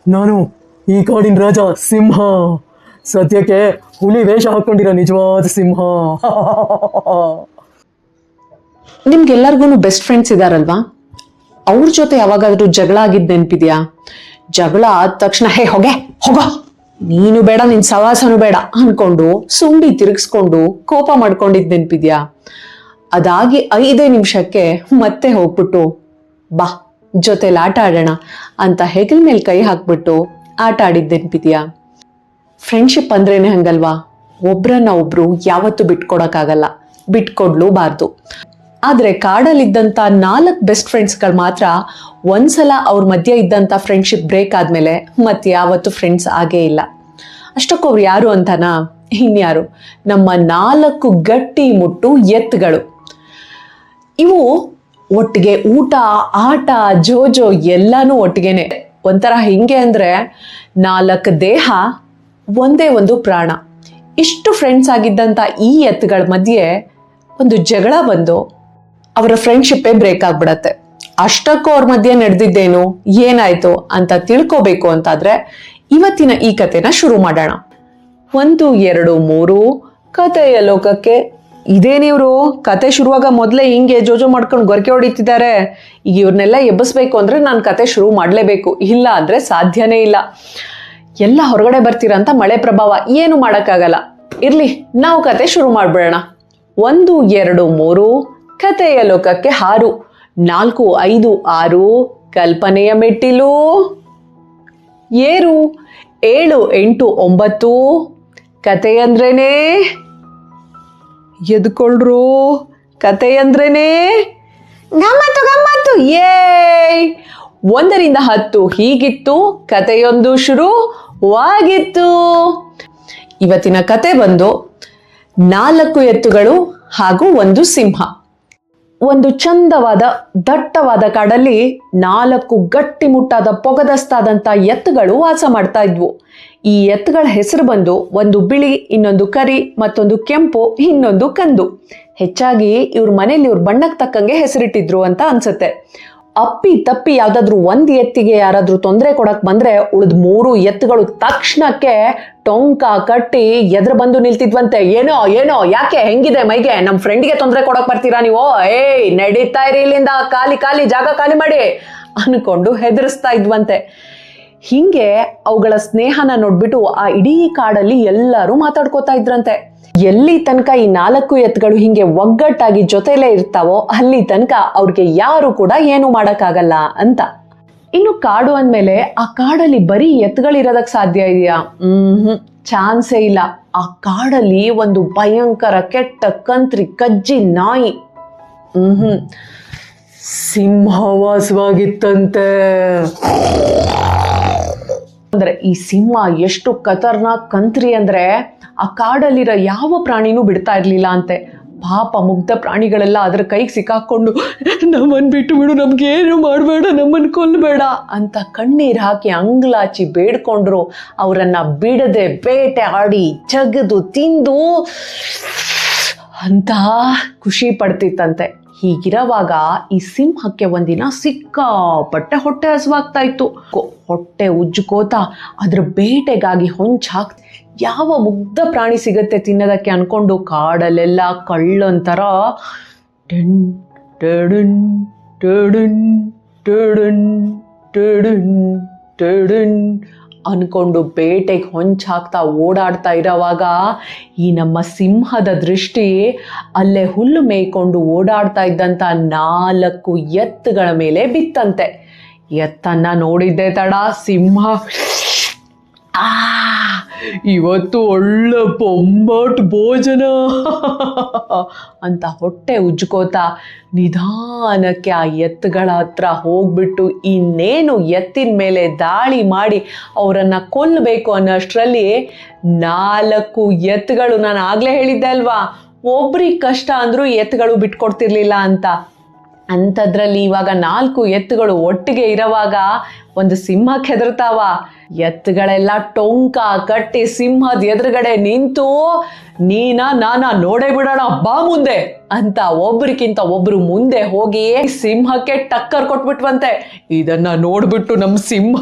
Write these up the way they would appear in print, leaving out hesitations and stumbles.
ನಾನು ಈ ಕಾಡಿನ ರಾಜ ಸಿಂಹ. ಸದ್ಯಕ್ಕೆ ಹುಲಿ ವೇಷ ಹಾಕೊಂಡಿರೋ ನಿಜವಾದ ಸಿಂಹ. ನಿಮ್ಗೆಲ್ಲರಿಗೂ ಬೆಸ್ಟ್ ಫ್ರೆಂಡ್ಸ್ ಇದಾರಲ್ವಾ? ಅವ್ರ ಜೊತೆ ಯಾವಾಗಾದ್ರೂ ಜಗಳ ಆಗಿದ್ ನೆನ್ಪಿದ್ಯಾ? ಜಗಳ ಆದ ತಕ್ಷಣ ಹೇ ಹೋಗೆ ಹೋಗ, ನೀನು ಬೇಡ ನಿನ್ ಸವಾಸನು ಬೇಡ ಅನ್ಕೊಂಡು ಸುಂಡಿ ತಿರುಗಿಸ್ಕೊಂಡು ಕೋಪ ಮಾಡ್ಕೊಂಡಿದ್ ನೆನ್ಪಿದ್ಯಾ? ಅದಾಗಿ 5 ನಿಮಿಷಕ್ಕೆ ಮತ್ತೆ ಹೋಗ್ಬಿಟ್ಟು ಬಾ ಜೊತೆಲಿ ಆಟ ಆಡೋಣ ಅಂತ ಹೆಗಲ್ ಮೇಲೆ ಕೈ ಹಾಕ್ಬಿಟ್ಟು ಆಟ ಆಡಿದ್ ನೆನ್ಪಿದ್ಯಾ? ಫ್ರೆಂಡ್ಶಿಪ್ ಅಂದ್ರೇನೆ ಹಂಗಲ್ವಾ? ಒಬ್ರನ್ನ ಒಬ್ರು ಯಾವತ್ತೂ ಬಿಟ್ಕೊಡಕ್ಕಾಗಲ್ಲ, ಬಿಟ್ಕೊಡ್ಲೂಬಾರ್ದು. ಆದ್ರೆ ಕಾಡಲ್ಲಿದ್ದಂತ 4 ಬೆಸ್ಟ್ ಫ್ರೆಂಡ್ಸ್ಗಳು ಮಾತ್ರ ಒಂದ್ಸಲ ಅವ್ರ ಮಧ್ಯೆ ಇದ್ದಂತ ಫ್ರೆಂಡ್ಶಿಪ್ ಬ್ರೇಕ್ ಆದ್ಮೇಲೆ ಮತ್ತೆ ಯಾವತ್ತು ಫ್ರೆಂಡ್ಸ್ ಆಗೇ ಇಲ್ಲ. ಅಷ್ಟಕ್ಕೂ ಅವ್ರು ಯಾರು ಅಂತನಾ? ಇನ್ಯಾರು, ನಮ್ಮ 4 ಗಟ್ಟಿ ಮುಟ್ಟು ಎತ್ತುಗಳು. ಇವು ಒಟ್ಟಿಗೆ ಊಟ, ಆಟ, ಜೋಜೋ ಎಲ್ಲಾನು ಒಟ್ಟಿಗೆನೆ. ಒಂಥರ ಹಿಂಗೆ ಅಂದ್ರೆ 4 ದೇಹ ಒಂದೇ ಒಂದು ಪ್ರಾಣ. ಇಷ್ಟು ಫ್ರೆಂಡ್ಸ್ ಆಗಿದ್ದಂತ ಈ ಎತ್ತುಗಳ ಮಧ್ಯೆ ಒಂದು ಜಗಳ ಬಂದು ಅವರ ಫ್ರೆಂಡ್ಶಿಪ್ಪೇ ಬ್ರೇಕ್ ಆಗ್ಬಿಡತ್ತೆ. ಅಷ್ಟಕ್ಕೂ ಅವ್ರ ಮಧ್ಯೆ ನಡೆದಿದ್ದೇನು, ಏನಾಯ್ತು ಅಂತ ತಿಳ್ಕೋಬೇಕು ಅಂತಾದ್ರೆ ಇವತ್ತಿನ ಈ ಕಥೆನ ಶುರು ಮಾಡೋಣ. 1, 2, 3 ಕಥೆಯ ಲೋಕಕ್ಕೆ. ಇದೇನಿವ್ರು ಕತೆ ಶುರುವಾಗ ಮೊದಲೇ ಹಿಂಗೆ ಜೋಜೋ ಮಾಡ್ಕೊಂಡು ಗೊರಕೆ ಹೊಡಿತಿದ್ದಾರೆ. ಈಗ ಇವ್ರನ್ನೆಲ್ಲ ಎಬ್ಬಿಸ್ಬೇಕು ಅಂದ್ರೆ ನಾನು ಕತೆ ಶುರು ಮಾಡಲೇಬೇಕು, ಇಲ್ಲ ಅಂದ್ರೆ ಸಾಧ್ಯನೇ ಇಲ್ಲ. ಎಲ್ಲ ಹೊರಗಡೆ ಬರ್ತೀರಾ ಅಂತ ಮಳೆ ಪ್ರಭಾವ, ಏನು ಮಾಡೋಕ್ಕಾಗಲ್ಲ. ಇರ್ಲಿ, ನಾವು ಕತೆ ಶುರು ಮಾಡ್ಬಿಡೋಣ. 1, 2, 3 ಕಥೆಯ ಲೋಕಕ್ಕೆ ಹಾರು. 4, 5, 6 ಕಲ್ಪನೆಯ ಮೆಟ್ಟಿಲು ಏರು. 7, 8, 9 ಕಥೆಯಂದ್ರೇನೆ ಎದ್ಕೊಳ್ರು. ಕಥೆಯಂದ್ರೇನೆ ಗಮ್ಮತ್ತು ಗಮ್ಮತ್ತು. ಏಯ್! 1 ರಿಂದ 10 ಹೀಗಿತ್ತು, ಕಥೆಯೊಂದು ಶುರುವಾಗಿತ್ತು. ಇವತ್ತಿನ ಕತೆ ಬಂದು 4 ಎತ್ತುಗಳು ಹಾಗೂ ಒಂದು ಸಿಂಹ. ಒಂದು ಚಂದವಾದ ದಟ್ಟವಾದ ಕಾಡಲ್ಲಿ 4 ಗಟ್ಟಿಮುಟ್ಟಾದ ಪೊಗದಸ್ತಾದಂತ ಎತ್ತುಗಳು ವಾಸ ಮಾಡ್ತಾ ಇದ್ವು. ಈ ಎತ್ತುಗಳ ಹೆಸರು ಬಂದು ಒಂದು ಬಿಳಿ, ಇನ್ನೊಂದು ಕರಿ, ಮತ್ತೊಂದು ಕೆಂಪು, ಇನ್ನೊಂದು ಕಂದು. ಹೆಚ್ಚಾಗಿ ಇವ್ರ ಮನೇಲಿ ಇವ್ರ ಬಣ್ಣಕ್ಕೆ ತಕ್ಕಂಗೆ ಹೆಸರಿಟ್ಟಿದ್ರು ಅಂತ ಅನ್ಸುತ್ತೆ. ಅಪ್ಪಿ ತಪ್ಪಿ ಯಾವ್ದಾದ್ರು ಒಂದ್ ಎತ್ತಿಗೆ ಯಾರಾದ್ರೂ ತೊಂದರೆ ಕೊಡಕ್ ಬಂದ್ರೆ ಉಳಿದ 3 ಎತ್ತುಗಳು ತಕ್ಷಣಕ್ಕೆ ಟೊಂಕ ಕಟ್ಟಿ ಎದುರು ಬಂದು ನಿಲ್ತಿದ್ವಂತೆ. ಏನೋ ಏನೋ, ಯಾಕೆ, ಹೆಂಗಿದೆ ಮೈಗೆ, ನಮ್ ಫ್ರೆಂಡ್ಗೆ ತೊಂದರೆ ಕೊಡಕ್ ಬರ್ತೀರಾ ನೀವು? ಏಯ್ ನಡೀತಾ ಇರಿ ಇಲ್ಲಿಂದ, ಖಾಲಿ ಖಾಲಿ ಜಾಗ ಖಾಲಿ ಮಾಡಿ ಅನ್ಕೊಂಡು ಹೆದರಿಸ್ತಾ ಇದ್ವಂತೆ. ಹಿಂಗೆ ಅವುಗಳ ಸ್ನೇಹನ ನೋಡ್ಬಿಟ್ಟು ಆ ಇಡೀ ಕಾಡಲ್ಲಿ ಎಲ್ಲರೂ ಮಾತಾಡ್ಕೋತಾ ಇದ್ರಂತೆ. ಎಲ್ಲಿ ತನಕ ಈ 4 ಎತ್ತುಗಳು ಹಿಂಗೆ ಒಗ್ಗಟ್ಟಾಗಿ ಜೊತೆಲೇ ಇರ್ತಾವೋ ಅಲ್ಲಿ ತನಕ ಅವ್ರಿಗೆ ಯಾರು ಕೂಡ ಏನು ಮಾಡಕ್ಕಾಗಲ್ಲ ಅಂತ. ಇನ್ನು ಕಾಡು ಅಂದ್ಮೇಲೆ ಆ ಕಾಡಲ್ಲಿ ಬರೀ ಎತ್ತುಗಳಿರೋದಕ್ ಸಾಧ್ಯ ಇದೆಯಾ? ಚಾನ್ಸೇ ಇಲ್ಲ. ಆ ಕಾಡಲ್ಲಿ ಒಂದು ಭಯಂಕರ ಕೆಟ್ಟ ಕಂತ್ರಿ ಕಜ್ಜಿ ನಾಯಿ ಸಿಂಹವಾಸವಾಗಿತ್ತಂತೆ. ಅಂದ್ರೆ ಈ ಸಿಂಹ ಎಷ್ಟು ಖತರ್ನಾಕ್ ಕಂತ್ರಿ ಅಂದ್ರೆ ಆ ಕಾಡಲ್ಲಿರೋ ಯಾವ ಪ್ರಾಣಿನೂ ಬಿಡ್ತಾ ಇರ್ಲಿಲ್ಲ ಅಂತೆ. ಪಾಪ ಮುಗ್ಧ ಪ್ರಾಣಿಗಳೆಲ್ಲ ಅದ್ರ ಕೈಗೆ ಸಿಕ್ಕಾಕೊಂಡು ನಮ್ಮನ್ ಬಿಟ್ಟು ಬಿಡು, ನಮ್ಗೇನು ಮಾಡಬೇಡ, ನಮ್ಮನ್ ಕೊಲ್ಲಬೇಡ ಅಂತ ಕಣ್ಣೀರ್ ಹಾಕಿ ಅಂಗ್ಲಾಚಿ ಬೇಡ್ಕೊಂಡ್ರು. ಅವರನ್ನ ಬಿಡದೆ ಬೇಟೆ ಆಡಿ ಜಗದು ತಿಂದು ಅಂತ ಖುಷಿ ಪಡ್ತಿತ್ತಂತೆ. ಹೀಗಿರುವಾಗ ಈ ಸಿಂಹಕ್ಕೆ ಒಂದಿನ ಸಿಕ್ಕಾಪಟ್ಟೆ ಹೊಟ್ಟೆ ಹಸುವಾಗ್ತಾ ಇತ್ತು. ಹೊಟ್ಟೆ ಉಜ್ಜುಕೋತಾ ಅದ್ರ ಬೇಟೆಗಾಗಿ ಹೊಂಚಾಕ್ ಯಾವ ಮುಗ್ಧ ಪ್ರಾಣಿ ಸಿಗತ್ತೆ ತಿನ್ನೋದಕ್ಕೆ ಅನ್ಕೊಂಡು ಕಾಡಲ್ಲೆಲ್ಲ ಕಳ್ಳೊಂಥರ ಟೆನ್ ಟೆಡನ್ ಟೆಡನ್ ಟೆಡನ್ ಟೆಡನ್ ಟೆಡನ್ ಅನ್ಕೊಂಡು ಬೇಟೆಗೆ ಹೊಂಚಾಕ್ತಾ ಓಡಾಡ್ತಾ ಇರೋವಾಗ ಈ ನಮ್ಮ ಸಿಂಹದ ದೃಷ್ಟಿ ಅಲ್ಲೇ ಹುಲ್ಲು ಮೇಯ್ಕೊಂಡು ಓಡಾಡ್ತಾ ಇದ್ದಂಥ 4 ಎತ್ತುಗಳ ಮೇಲೆ ಬಿತ್ತಂತೆ. ಎತ್ತನ್ನ ನೋಡಿದ್ದೆ ತಡ ಸಿಂಹ ಇವತ್ತು ಒಳ್ಳೆ ಬೊಂಬಾಟ್ ಭೋಜನ ಅಂತ ಹೊಟ್ಟೆ ಉಜ್ಕೋತಾ ನಿಧಾನಕ್ಕೆ ಆ ಎತ್ತುಗಳ ಹತ್ರ ಹೋಗ್ಬಿಟ್ಟು ಇನ್ನೇನು ಎತ್ತಿನ ಮೇಲೆ ದಾಳಿ ಮಾಡಿ ಅವರನ್ನ ಕೊಲ್ಲಬೇಕು ಅನ್ನೋಷ್ಟರಲ್ಲಿ 4 ಎತ್ತುಗಳು, ನಾನು ಆಗ್ಲೇ ಹೇಳಿದ್ದೆ ಅಲ್ವಾ, ಒಬ್ರಿಗೆ ಕಷ್ಟ ಅಂದ್ರೂ ಎತ್ತುಗಳು ಬಿಟ್ಕೊಡ್ತಿರ್ಲಿಲ್ಲ ಅಂತ. ಅಂಥದ್ರಲ್ಲಿ ಇವಾಗ 4 ಎತ್ತುಗಳು ಒಟ್ಟಿಗೆ ಇರೋವಾಗ ಒಂದು ಸಿಂಹಕ್ಕೆ ಹೆದರ್ತಾವ. ಎತ್ತುಗಳೆಲ್ಲ ಟೊಂಕ ಕಟ್ಟಿ ಸಿಂಹದ ಎದುರುಗಡೆ ನಿಂತು ನಾನಾ ನೋಡೇ ಬಿಡೋಣ ಬಾ ಮುಂದೆ ಅಂತ ಒಬ್ರಿಗಿಂತ ಒಬ್ರು ಮುಂದೆ ಹೋಗಿ ಸಿಂಹಕ್ಕೆ ಟಕ್ಕರ್ ಕೊಟ್ಬಿಟ್ವಂತೆ. ಇದನ್ನ ನೋಡ್ಬಿಟ್ಟು ನಮ್ಮ ಸಿಂಹ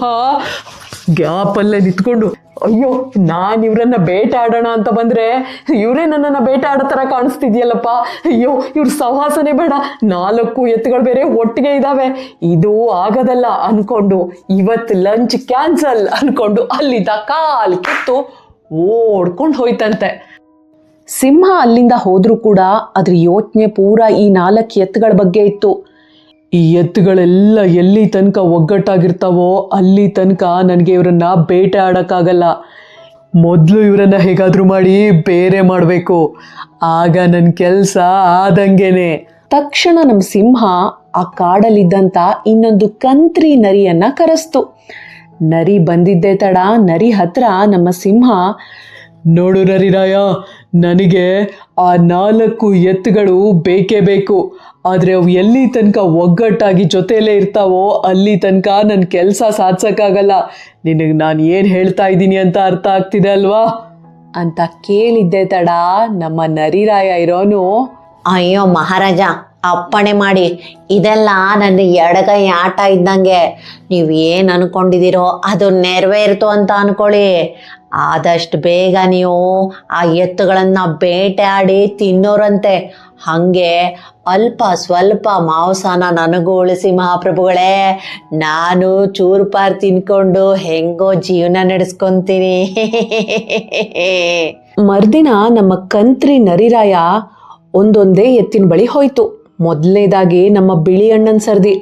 ಗ್ಯಾಪಲ್ಲೇ ನಿಂತ್ಕೊಂಡು, ಅಯ್ಯೋ ನಾನು ಇವ್ರನ್ನ ಬೇಟೆ ಆಡೋಣ ಅಂತ ಬಂದ್ರೆ ಇವರೇ ನನ್ನನ್ನು ಬೇಟೆ ಆಡೋ ಥರ ಕಾಣಿಸ್ತಿದ್ಯಲ್ಲಪ್ಪ, ಅಯ್ಯೋ ಇವ್ರ ಸಹವಾಸನೆ ಬೇಡ, 4 ಎತ್ತುಗಳು ಬೇರೆ ಒಟ್ಟಿಗೆ ಇದ್ದಾವೆ, ಇದು ಆಗೋದಲ್ಲ ಅನ್ಕೊಂಡು ಇವತ್ತು ಲಂಚ್ ಕ್ಯಾನ್ಸಲ್ ಅನ್ಕೊಂಡು ಅಲ್ಲಿದ್ದ ಕಾಲ್ ಕಿತ್ತು ಓಡ್ಕೊಂಡು ಹೋಯ್ತಂತೆ. ಸಿಂಹ ಅಲ್ಲಿಂದ ಹೋದ್ರೂ ಕೂಡ ಅದ್ರ ಯೋಚನೆ ಪೂರಾ ಈ 4 ಎತ್ತುಗಳ ಬಗ್ಗೆ ಇತ್ತು. ಈ ಎತ್ತುಗಳೆಲ್ಲ ಎಲ್ಲಿ ತನಕ ಒಗ್ಗಟ್ಟಾಗಿರ್ತಾವೋ ಅಲ್ಲಿ ತನಕ ನನಗೆ ಇವರನ್ನ ಬೇಟೆ ಆಡೋಕ್ಕಾಗಲ್ಲ. ಮೊದಲು ಇವರನ್ನ ಹೇಗಾದರೂ ಮಾಡಿ ಬೇರೆ ಮಾಡಬೇಕು, ಆಗ ನನ್ನ ಕೆಲಸ ಆದಂಗೆನೆ. ತಕ್ಷಣ ನಮ್ಮ ಸಿಂಹ ಆ ಕಾಡಲ್ಲಿದ್ದಂಥ ಇನ್ನೊಂದು ಕಂತ್ರಿ ನರಿಯನ್ನ ಕರೆಸ್ತು. ನರಿ ಬಂದಿದ್ದೇ ತಡ ನರಿ ಹತ್ರ ನಮ್ಮ ಸಿಂಹ, ನೋಡು ನರಿರಾಯ, ನನಗೆ ಆ 4 ಎತ್ತುಗಳು ಬೇಕೇ ಬೇಕು, ಆದರೆ ಅವು ಎಲ್ಲಿ ತನಕ ಒಗ್ಗಟ್ಟಾಗಿ ಜೊತೆಯಲ್ಲೇ ಇರ್ತಾವೋ ಅಲ್ಲಿ ತನಕ ನನ್ನ ಕೆಲಸ ಸಾಧಿಸೋಕ್ಕಾಗಲ್ಲ. ನಿನಗೆ ನಾನು ಏನು ಹೇಳ್ತಾ ಇದ್ದೀನಿ ಅಂತ ಅರ್ಥ ಆಗ್ತಿದೆ ಅಲ್ವಾ ಅಂತ ಕೇಳಿದ್ದೆ ತಡ ನಮ್ಮ ನರಿರಾಯ ಇರೋನು, ಅಯ್ಯೋ ಮಹಾರಾಜ, ಅಪ್ಪಣೆ ಮಾಡಿ, ಇದೆಲ್ಲ ನನ್ನ ಎಡಗೈ ಆಟ ಇದ್ದಂಗೆ, ನೀವು ಏನು ಅನ್ಕೊಂಡಿದ್ದೀರೋ ಅದು ನೆರವೇರಿತು ಅಂತ ಅನ್ಕೊಳ್ಳಿ. ಆದಷ್ಟು ಬೇಗ ನೀವು ಆ ಎತ್ತುಗಳನ್ನು ಬೇಟೆ ಆಡಿ ತಿನ್ನೋರಂತೆ, ಹಾಗೆ ಅಲ್ಪ ಸ್ವಲ್ಪ ಮಾಂಸನ ನನಗೂ ಉಳಿಸಿ ಮಹಾಪ್ರಭುಗಳೇ, ನಾನು ಚೂರುಪಾರು ತಿನ್ಕೊಂಡು ಹೆಂಗೋ ಜೀವನ ನಡೆಸ್ಕೊಂತೀನಿ. ಮರ್ದಿನ ನಮ್ಮ ಕಂತ್ರಿ ನರಿರಾಯ ಒಂದೊಂದೇ ಎತ್ತಿನ ಬಳಿ ಹೋಯ್ತು. ಮೊದಲನೇದಾಗಿ ನಮ್ಮ ಬಿಳಿ ಅಣ್ಣನ ಸರ್ದಿ.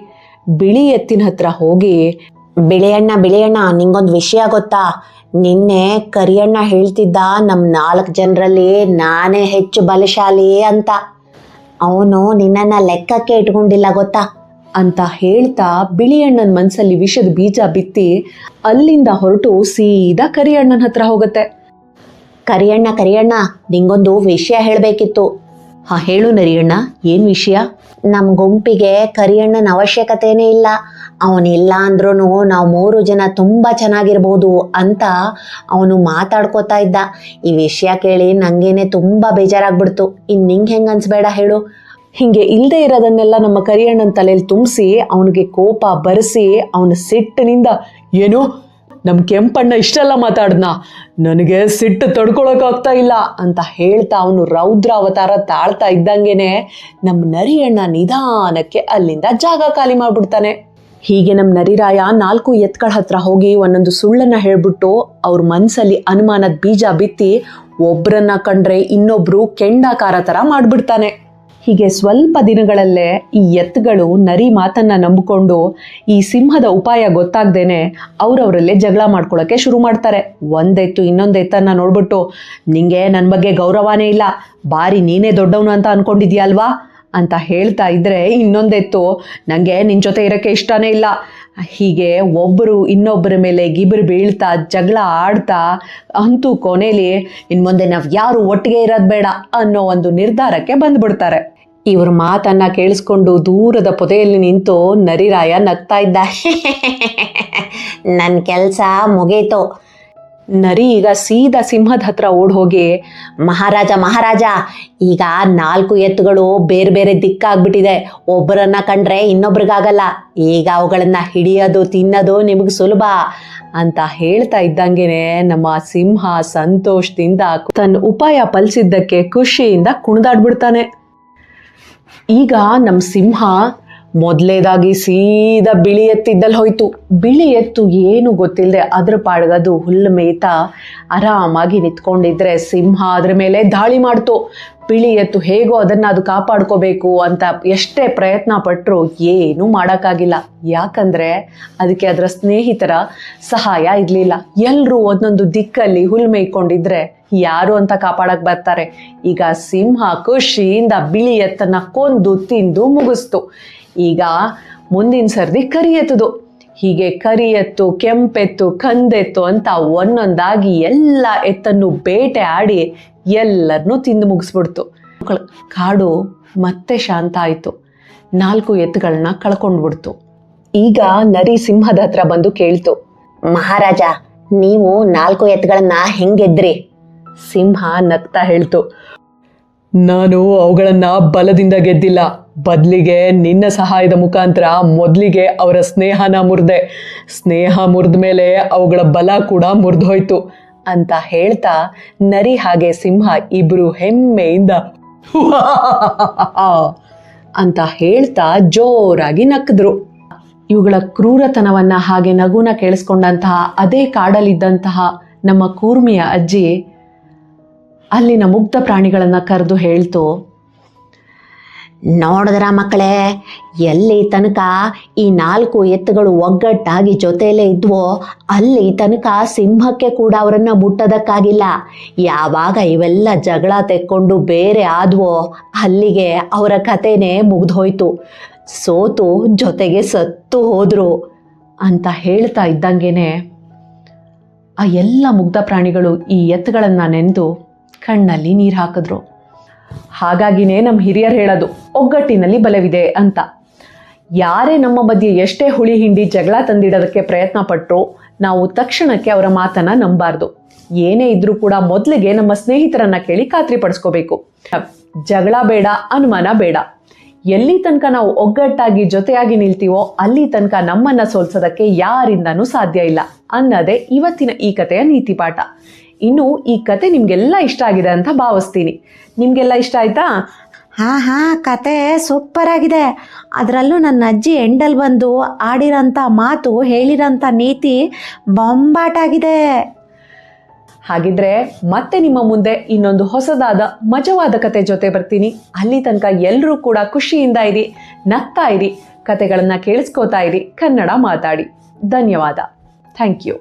ಬಿಳಿ ಎತ್ತಿನ ಹತ್ರ ಹೋಗಿ, ಬಿಳಿಯಣ್ಣ ನಿಂಗೊಂದು ವಿಷಯ ಗೊತ್ತಾ? ನಿನ್ನೆ ಕರಿಯಣ್ಣ ಹೇಳ್ತಿದ್ದ ನಮ್ಮ 4 ಜನರಲ್ಲಿ ನಾನೇ ಹೆಚ್ಚು ಬಲಶಾಲಿ ಅಂತ. ಅವನು ನಿನ್ನನ್ನು ಲೆಕ್ಕಕ್ಕೆ ಇಟ್ಕೊಂಡಿಲ್ಲ ಗೊತ್ತಾ ಅಂತ ಹೇಳ್ತಾ ಬಿಳಿ ಅಣ್ಣನ ಮನ್ಸಲ್ಲಿ ವಿಷದ ಬೀಜ ಬಿತ್ತಿ ಅಲ್ಲಿಂದ ಹೊರಟು ಸೀದಾ ಕರಿಯಣ್ಣನ ಹತ್ರ ಹೋಗುತ್ತೆ. ಕರಿಯಣ್ಣ ನಿಂಗೊಂದು ವಿಷಯ ಹೇಳಬೇಕಿತ್ತು. ಹಾ ಹೇಳು ನರಿಯಣ್ಣ, ಏನು ವಿಷಯ? ನಮ್ಮ ಗುಂಪಿಗೆ ಕರಿಯಣ್ಣನ ಅವಶ್ಯಕತೆನೇ ಇಲ್ಲ, ಅವನಿಲ್ಲ ಅಂದ್ರೂ ನಾವು 3 ಜನ ತುಂಬ ಚೆನ್ನಾಗಿರ್ಬೋದು ಅಂತ ಅವನು ಮಾತಾಡ್ಕೋತಾ ಇದ್ದ. ಈ ವಿಷಯ ಕೇಳಿ ನಂಗೇನೆ ತುಂಬ ಬೇಜಾರಾಗ್ಬಿಡ್ತು. ಇನ್ನು ನಿಂಗೆ ಹೆಂಗೆ ಅನ್ಸ್ಬೇಡ ಹೇಳು. ಹಿಂಗೆ ಇಲ್ಲದೆ ಇರೋದನ್ನೆಲ್ಲ ನಮ್ಮ ಕರಿಯಣ್ಣನ ತಲೆಯಲ್ಲಿ ತುಂಬಿಸಿ ಅವನಿಗೆ ಕೋಪ ಬರೆಸಿ ಅವನ ಸಿಟ್ಟಿನಿಂದ, ಏನು ನಮ್ಮ ಕೆಂಪಣ್ಣ ಇಷ್ಟೆಲ್ಲ ಮಾತಾಡ್ದ, ನನಗೆ ಸಿಟ್ಟು ತಡ್ಕೊಳಕ್ಕಾಗ್ತಾ ಇಲ್ಲ ಅಂತ ಹೇಳ್ತಾ ಅವನು ರೌದ್ರ ಅವತಾರ ತಾಳ್ತಾ ಇದ್ದಂಗೆನೆ ನಮ್ಮ ನರಿಯಣ್ಣ ನಿಧಾನಕ್ಕೆ ಅಲ್ಲಿಂದ ಜಾಗ ಖಾಲಿ ಮಾಡ್ಬಿಡ್ತಾನೆ. ಹೀಗೆ ನಮ್ಮ ನರಿರಾಯ 4 ಎತ್ತುಗಳ ಹತ್ರ ಹೋಗಿ ಒಂದೊಂದು ಸುಳ್ಳನ್ನ ಹೇಳ್ಬಿಟ್ಟು ಅವ್ರ ಮನ್ಸಲ್ಲಿ ಅನುಮಾನದ ಬೀಜ ಬಿತ್ತಿ ಒಬ್ರನ್ನ ಕಂಡ್ರೆ ಇನ್ನೊಬ್ರು ಕೆಂಡಾಕಾರ ಥರ ಮಾಡ್ಬಿಡ್ತಾನೆ. ಹೀಗೆ ಸ್ವಲ್ಪ ದಿನಗಳಲ್ಲೇ ಈ ಎತ್ತುಗಳು ನರಿ ಮಾತನ್ನ ನಂಬಿಕೊಂಡು ಈ ಸಿಂಹದ ಉಪಾಯ ಗೊತ್ತಾಗ್ದೇನೆ ಅವ್ರವರಲ್ಲೇ ಜಗಳ ಮಾಡ್ಕೊಳ್ಳೋಕ್ಕೆ ಶುರು ಮಾಡ್ತಾರೆ. ಒಂದೆತ್ತು ಇನ್ನೊಂದೆತ್ತನ್ನ ನೋಡ್ಬಿಟ್ಟು, ನಿಂಗೆ ನನ್ನ ಬಗ್ಗೆ ಗೌರವನೇ ಇಲ್ಲ, ಬಾರಿ ನೀನೇ ದೊಡ್ಡವನು ಅಂತ ಅನ್ಕೊಂಡಿದ್ಯಾ ಅಲ್ವಾ ಅಂತ ಹೇಳ್ತಾ ಇದ್ರೆ, ಇನ್ನೊಂದೆತ್ತು ನನಗೆ ನಿನ್ನ ಜೊತೆ ಇರೋಕ್ಕೆ ಇಷ್ಟನೇ ಇಲ್ಲ. ಹೀಗೆ ಒಬ್ಬರು ಇನ್ನೊಬ್ಬರ ಮೇಲೆ ಗಿಬ್ರು ಬೀಳ್ತಾ ಜಗಳ ಆಡ್ತಾ ಅಂತೂ ಕೊನೆಯಲ್ಲಿ ಇನ್ನು ಮುಂದೆ ನಾವು ಯಾರು ಒಟ್ಟಿಗೆ ಇರೋದು ಬೇಡ ಅನ್ನೋ ಒಂದು ನಿರ್ಧಾರಕ್ಕೆ ಬಂದ್ಬಿಡ್ತಾರೆ. ಇವ್ರ ಮಾತನ್ನ ಕೇಳಿಸ್ಕೊಂಡು ದೂರದ ಪೊದೆಯಲ್ಲಿ ನಿಂತು ನರಿರಾಯ ನಗ್ತಾ ಇದ್ದ. ನನ್ನ ಕೆಲಸ ಮುಗೀತು. ನರಿ ಈಗ ಸೀದಾ ಸಿಂಹದ ಹತ್ರ ಓಡ್ ಹೋಗಿ, ಮಹಾರಾಜ, ಈಗ 4 ಎತ್ತುಗಳು ಬೇರೆ ಬೇರೆ ದಿಕ್ಕಾಗ್ಬಿಟ್ಟಿದೆ, ಒಬ್ಬರನ್ನ ಕಂಡ್ರೆ ಇನ್ನೊಬ್ರಿಗಾಗಲ್ಲ, ಈಗ ಅವುಗಳನ್ನ ಹಿಡಿಯೋದು ತಿನ್ನೋದು ನಿಮಗೆ ಸುಲಭ ಅಂತ ಹೇಳ್ತಾ ಇದ್ದಂಗೆನೆ ನಮ್ಮ ಸಿಂಹ ಸಂತೋಷದಿಂದ ತನ್ನ ಉಪಾಯ ಫಲಿಸಿದ್ದಕ್ಕೆ ಖುಷಿಯಿಂದ ಕುಣಿದಾಡ್ಬಿಡ್ತಾನೆ. ಈಗ ನಮ್ಮ ಸಿಂಹ ಮೊದಲೇದಾಗಿ ಸೀದಾ ಬಿಳಿ ಎತ್ತಿದ್ದಲ್ಲಿ ಹೋಯ್ತು. ಬಿಳಿ ಎತ್ತು ಏನು ಗೊತ್ತಿಲ್ಲದೆ ಅದ್ರ ಪಾಡ್ಗದು ಹುಲ್ಲು ಮೇಯ್ತಾ ಆರಾಮಾಗಿ ನಿಂತ್ಕೊಂಡಿದ್ರೆ ಸಿಂಹ ಅದ್ರ ಮೇಲೆ ದಾಳಿ ಮಾಡ್ತು. ಬಿಳಿ ಎತ್ತು ಹೇಗೋ ಅದನ್ನು ಅದು ಕಾಪಾಡ್ಕೋಬೇಕು ಅಂತ ಎಷ್ಟೇ ಪ್ರಯತ್ನ ಪಟ್ಟರು ಏನೂ ಮಾಡೋಕ್ಕಾಗಿಲ್ಲ. ಯಾಕಂದರೆ ಅದಕ್ಕೆ ಅದರ ಸ್ನೇಹಿತರ ಸಹಾಯ ಇರಲಿಲ್ಲ. ಎಲ್ಲರೂ ಒಂದೊಂದು ದಿಕ್ಕಲ್ಲಿ ಹುಲ್ಲು ಮೇಯ್ಕೊಂಡಿದ್ರೆ ಯಾರು ಅಂತ ಕಾಪಾಡಕ್ಕೆ ಬರ್ತಾರೆ. ಈಗ ಸಿಂಹ ಖುಷಿಯಿಂದ ಬಿಳಿ ಎತ್ತನ್ನ ಕೊಂದು ತಿಂದು ಮುಗಿಸ್ತು. ಈಗ ಮುಂದಿನ ಸರ್ದಿ ಕರಿ ಎತ್ತದು. ಹೀಗೆ ಕರಿ ಎತ್ತು, ಕೆಂಪೆತ್ತು, ಕಂದೆತ್ತು ಅಂತ ಒಂದೊಂದಾಗಿ ಎಲ್ಲ ಎತ್ತನ್ನು ಬೇಟೆ ಆಡಿ ಎಲ್ಲರನ್ನೂ ತಿಂದು ಮುಗಿಸ್ಬಿಡ್ತು. ಕಾಡು ಮತ್ತೆ ಶಾಂತ ಆಯಿತು. 4 ಎತ್ತುಗಳನ್ನ ಕಳ್ಕೊಂಡ್ಬಿಡ್ತು. ಈಗ ನರಿ ಸಿಂಹದ ಹತ್ರ ಬಂದು ಕೇಳ್ತು, ಮಹಾರಾಜ, ನೀವು 4 ಎತ್ತುಗಳನ್ನ ಹೆಂಗೆದ್ರಿ? ಸಿಂಹ ನಗ್ತಾ ಹೇಳ್ತು, ನಾನು ಅವುಗಳನ್ನ ಬಲದಿಂದ ಗೆದ್ದಿಲ್ಲ, ಬದಲಿಗೆ ನಿನ್ನ ಸಹಾಯದ ಮುಖಾಂತರ ಮೊದಲಿಗೆ ಅವರ ಸ್ನೇಹನ ಮುರಿದೆ. ಸ್ನೇಹ ಮುರಿದ ಮೇಲೆ ಅವುಗಳ ಬಲ ಕೂಡ ಮುರಿದು ಹೋಯ್ತು ಅಂತ ಹೇಳ್ತಾ ನರಿ ಹಾಗೆ ಸಿಂಹ ಇಬ್ರು ಹೆಮ್ಮೆಯಿಂದ ಅಂತ ಹೇಳ್ತಾ ಜೋರಾಗಿ ನಕ್ಕಿದ್ರು. ಇವುಗಳ ಕ್ರೂರತನವನ್ನ ಹಾಗೆ ನಗುನ ಕೇಳಿಸ್ಕೊಂಡಂತಹ ಅದೇ ಕಾಡಲ್ಲಿದ್ದಂತಹ ನಮ್ಮ ಕೂರ್ಮಿಯ ಅಜ್ಜಿ ಅಲ್ಲಿನ ಮುಗ್ಧ ಪ್ರಾಣಿಗಳನ್ನ ಕರೆದು ಹೇಳ್ತು, ನೋಡಿದ್ರ ಮಕ್ಕಳೇ, ಎಲ್ಲಿ ತನಕ ಈ 4 ಎತ್ತುಗಳು ಒಗ್ಗಟ್ಟಾಗಿ ಜೊತೆಯಲ್ಲೇ ಇದ್ವೋ ಅಲ್ಲಿ ತನಕ ಸಿಂಹಕ್ಕೆ ಕೂಡ ಅವರನ್ನು ಮುಟ್ಟೋದಕ್ಕಾಗಿಲ್ಲ. ಯಾವಾಗ ಇವೆಲ್ಲ ಜಗಳ ತೆಕ್ಕೊಂಡು ಬೇರೆ ಆದ್ವೋ ಅಲ್ಲಿಗೆ ಅವರ ಕಥೆನೇ ಮುಗ್ದೋಯ್ತು. ಸೋತು ಜೊತೆಗೆ ಸತ್ತು ಹೋದ್ರು ಅಂತ ಹೇಳ್ತಾ ಇದ್ದಂಗೆನೆ ಆ ಎಲ್ಲ ಮುಗ್ಧ ಪ್ರಾಣಿಗಳು ಈ ಎತ್ತುಗಳನ್ನ ನೆನೆದು ಕಣ್ಣಲ್ಲಿ ನೀರು ಹಾಕಿದ್ರು. ಹಾಗಾಗಿನೇ ನಮ್ಮ ಹಿರಿಯರು ಹೇಳೋದು ಒಗ್ಗಟ್ಟಿನಲ್ಲಿ ಬಲವಿದೆ ಅಂತ. ಯಾರೇ ನಮ್ಮ ಮಧ್ಯೆ ಎಷ್ಟೇ ಹುಳಿ ಹಿಂಡಿ ಜಗಳ ತಂದಿಡೋದಕ್ಕೆ ಪ್ರಯತ್ನ ಪಟ್ಟರು ನಾವು ತಕ್ಷಣಕ್ಕೆ ಅವರ ಮಾತನ್ನ ನಂಬಾರ್ದು. ಏನೇ ಇದ್ರೂ ಕೂಡ ಮೊದಲಿಗೆ ನಮ್ಮ ಸ್ನೇಹಿತರನ್ನ ಕೇಳಿ ಖಾತ್ರಿ ಪಡಿಸ್ಕೋಬೇಕು. ಜಗಳ ಬೇಡ, ಅನುಮಾನ ಬೇಡ. ಎಲ್ಲಿ ತನಕ ನಾವು ಒಗ್ಗಟ್ಟಾಗಿ ಜೊತೆಯಾಗಿ ನಿಲ್ತೀವೋ ಅಲ್ಲಿ ತನಕ ನಮ್ಮನ್ನ ಸೋಲ್ಸೋದಕ್ಕೆ ಯಾರಿಂದನೂ ಸಾಧ್ಯ ಇಲ್ಲ ಅನ್ನೋದೇ ಇವತ್ತಿನ ಈ ಕಥೆಯ ನೀತಿ ಪಾಠ. ಇನ್ನು ಈ ಕತೆ ನಿಮ್ಗೆಲ್ಲ ಇಷ್ಟ ಆಗಿದೆ ಅಂತ ಭಾವಿಸ್ತೀನಿ. ನಿಮ್ಗೆಲ್ಲ ಇಷ್ಟ ಆಯ್ತಾ? ಹಾ ಕತೆ ಸೂಪರ್ ಆಗಿದೆ. ಅದರಲ್ಲೂ ನನ್ನ ಅಜ್ಜಿ ಎಂಡಲ್ ಬಂದು ಆಡಿರೋಂಥ ಮಾತು, ಹೇಳಿರೋಂಥ ನೀತಿ ಬೊಂಬಾಟಾಗಿದೆ. ಹಾಗಿದ್ರೆ ಮತ್ತೆ ನಿಮ್ಮ ಮುಂದೆ ಇನ್ನೊಂದು ಹೊಸದಾದ ಮಜವಾದ ಕತೆ ಜೊತೆ ಬರ್ತೀನಿ. ಅಲ್ಲಿ ತನಕ ಎಲ್ಲರೂ ಕೂಡ ಖುಷಿಯಿಂದ ಇರಿ, ನಗ್ತಾ ಇರಿ, ಕತೆಗಳನ್ನ ಕೇಳಿಸ್ಕೋತಾ ಇರಿ, ಕನ್ನಡ ಮಾತಾಡಿ. ಧನ್ಯವಾದ. Thank you.